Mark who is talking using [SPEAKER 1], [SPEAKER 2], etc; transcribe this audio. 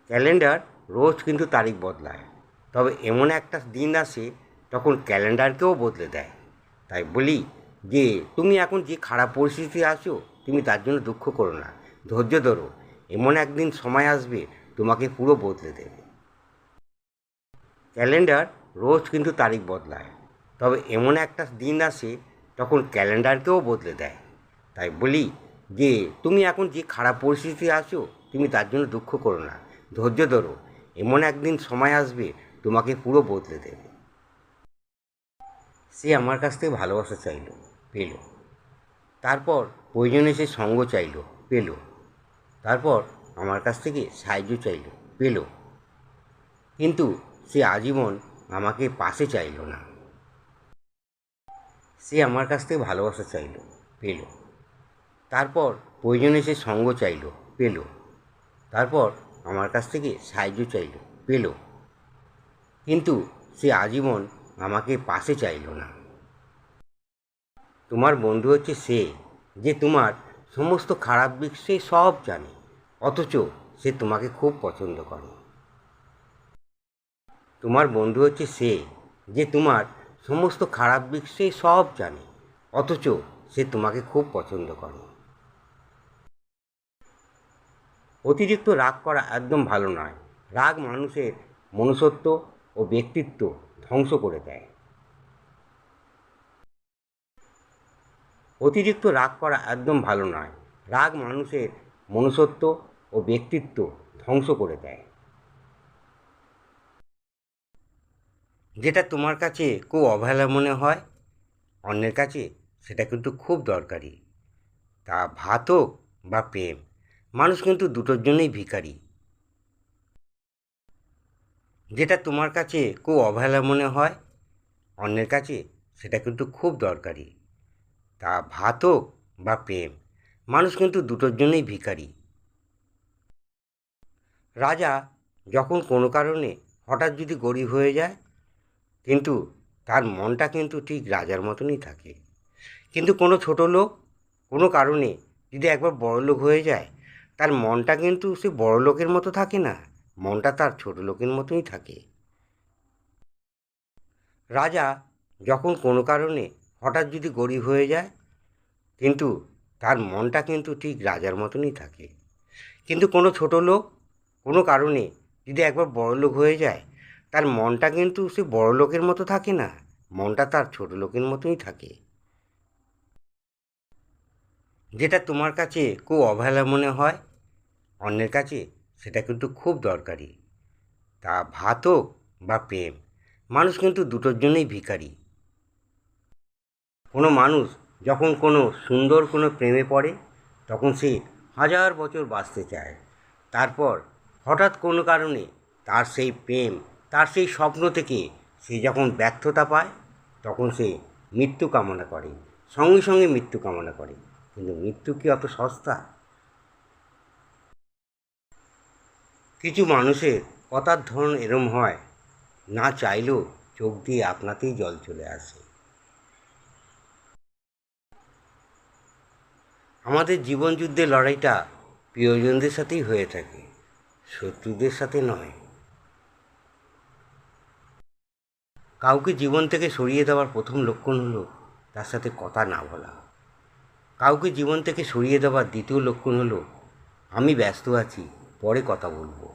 [SPEAKER 1] Calendar রোজ কিন্তু তারিখ বদলায়, তবে এমন একটা দিন আসে তখন ক্যালেন্ডারকেও বদলে দেয়। তাই বলি যে তুমি এখন যে খারাপ পরিস্থিতি আছো তুমি তার জন্য দুঃখ করো না, ধৈর্য ধরো। এমন একদিন সময় আসবে তোমাকে পুরো বদলে দেবে। ক্যালেন্ডার রোজ কিন্তু তারিখ বদলায়, তবে এমন একটা দিন আসে তখন ক্যালেন্ডারকেও বদলে দেয়। তাই বলি যে তুমি এখন যে খারাপ পরিস্থিতি আছো তুমি তার জন্য দুঃখ করো না, ধৈর্য ধরো। এমন একদিন সময় আসবে তোমাকে পুরো বদলে দেবে। সে আমার কাছ থেকে ভালোবাসা চাইলো, পেল। তারপর প্রয়োজনে সে সঙ্গ চাইলো, পেল। তারপর আমার কাছ থেকে সাহায্য চাইলো, পেল। কিন্তু সে আজীবন আমাকে পাশে চাইলো না। সে আমার কাছ থেকে ভালোবাসা চাইলো, পেল। তারপর প্রয়োজনে সে সঙ্গ চাইলো, পেল। তারপর আমার কাছ থেকে সাহায্য চাইলো, পেল। কিন্তু সে আজীবন আমাকে পাশে চাইলো না। তোমার বন্ধু হচ্ছে সে যে তোমার সমস্ত খারাপ দিক সে সব জানে, অথচ সে তোমাকে খুব পছন্দ করে। তোমার বন্ধু হচ্ছে সে যে তোমার সমস্ত খারাপ দিক সে সব জানে, অথচ সে তোমাকে খুব পছন্দ করে। অতিরিক্ত রাগ করা একদম ভালো নয়। রাগ মানুষের মনুষ্যত্ব ও ব্যক্তিত্ব ধ্বংস করে দেয়। অতিরিক্ত রাগ করা একদম ভালো নয়। রাগ মানুষের মনুষ্যত্ব ও ব্যক্তিত্ব ধ্বংস করে দেয়। যেটা তোমার কাছে খুব অবহেলা মনে হয় অন্যের কাছে, সেটা কিন্তু খুব দরকারি। তা ভাত হোক বা প্রেম, মানুষ কিন্তু দুটোর জন্যই ভিখারি। যেটা তোমার কাছে খুব অবহেলা মনে হয় অন্যের কাছে, সেটা কিন্তু খুব দরকারি। তা ভাত হোক বা প্রেম, মানুষ কিন্তু দুটোর জন্যই ভিখারি। রাজা যখন কোনো কারণে হঠাৎ যদি গরিব হয়ে যায়, কিন্তু তার মনটা কিন্তু ঠিক রাজার মতনই থাকে। কিন্তু কোনো ছোটো লোক কোনো কারণে যদি একবার বড়লোক হয়ে যায়, তার মনটা কিন্তু সে বড়লোকের মতো থাকে না, মনটা তার ছোটো লোকের মতোই থাকে। রাজা যখন কোনো কারণে হঠাৎ যদি গরিব হয়ে যায়, কিন্তু তার মনটা কিন্তু ঠিক রাজার মতনই থাকে। কিন্তু কোনো ছোটো লোক কোনো কারণে যদি একবার বড়লোক হয়ে যায়, তার মনটা কিন্তু সে বড়লোকের মতো থাকে না, মনটা তার ছোটো লোকের মতোই থাকে। যেটা তোমার কাছে খুব অবহেলা মনে হয় অন্যের কাছে, সেটা কিন্তু খুব দরকারি। তা ভাত হোক বা প্রেম, মানুষ কিন্তু দুটোর জন্যই ভিখারি। কোনো মানুষ যখন কোনো সুন্দর কোনো প্রেমে পড়ে, তখন সে 1000 বছর বাঁচতে চায়। তারপর হঠাৎ কোনো কারণে তার সেই প্রেম, তার সেই স্বপ্ন থেকে সে যখন ব্যর্থতা পায়, তখন সে মৃত্যু কামনা করে, সঙ্গে সঙ্গে মৃত্যু কামনা করে। কিন্তু মৃত্যু কি অত সস্তা? কিছু মানুষের কথার ধরন এরম হয়, না চাইলেও চোখ দিয়ে আপনাতেই জল চলে আসে। আমাদের জীবনযুদ্ধের লড়াইটা প্রিয়জনদের সাথেই হয়ে থাকে, শত্রুদের সাথে নয়। কাউকে জীবন থেকে সরিয়ে দেওয়ার প্রথম লক্ষণ হলো তার সাথে কথা না বলা। কাউকে জীবন থেকে সরিয়ে দেওয়ার দ্বিতীয় লক্ষণ হলো আমি ব্যস্ত আছি, পরে কথা বলবো।